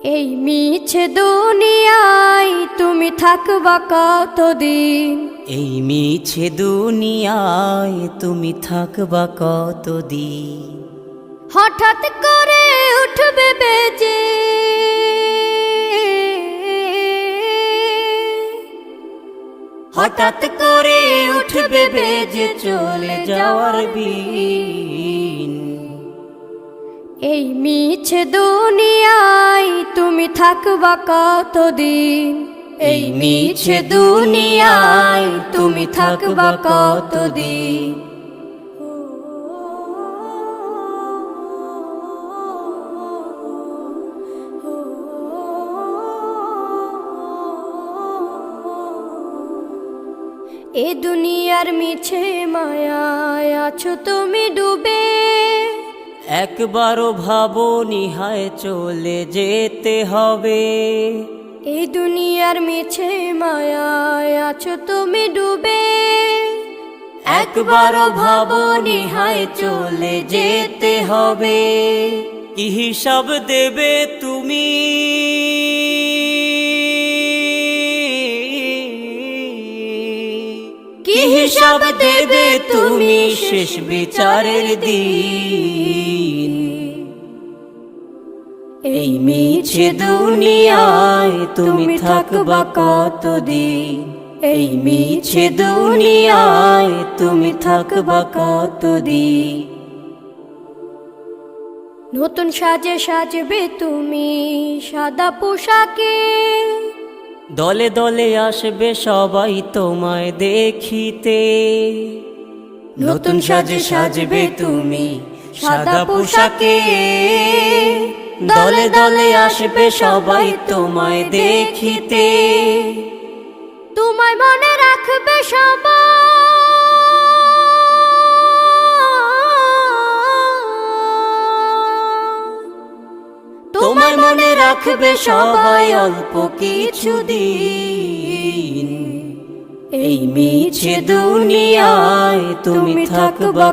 এই মিছে দুনিয়ায় তুমি থাকবা কতদিন? এই মিছে দুনিয়ায় তুমি থাকবা কতদিন? হঠাৎ করে উঠবে বেজে হঠাৎ করে উঠবে বেজে চলে যাওয়ার বিন। এই মিছে দুনিয়ায় তুমি থাকবা কতদিন? এই মিছে দুনিয়ায় তুমি থাকবা কতদিন? এ দুনিয়ার মিছে মায়ায় আছো তুমি ডুবে, একবারও ভাবোনি হায় চলে যেতে হবে। এই দুনিয়ার মিছে মায়ায় আছো তুমি ডুবে, একবারও ভাবোনি হায় চলে যেতে হবে। কি হিসাব দেবে তুমি? কি হিসাব দেবে তুমি শেষ বিচারের দিন? এই মিছে দুনিয়ায় তুমি থাকবা কতদিন? এই মিছে দুনিয়ায় তুমি থাকবা কতদিন? নতুন সাজে সাজবে তুমি সাদা পোশাকে, দলে দলে আসবে সবাই তোমায় দেখিতে। নতুন সাজে সাজবে তুমি সাদা পোশাকে, দলে দলে আসবে সবাই তোমায় দেখিতে। তোমায় মনে রাখবে সবাই, তোমায় মনে রাখবে সবাই অল্প কিছুদিন। এই মিছে দুনিয়ায় তুমি থাকবা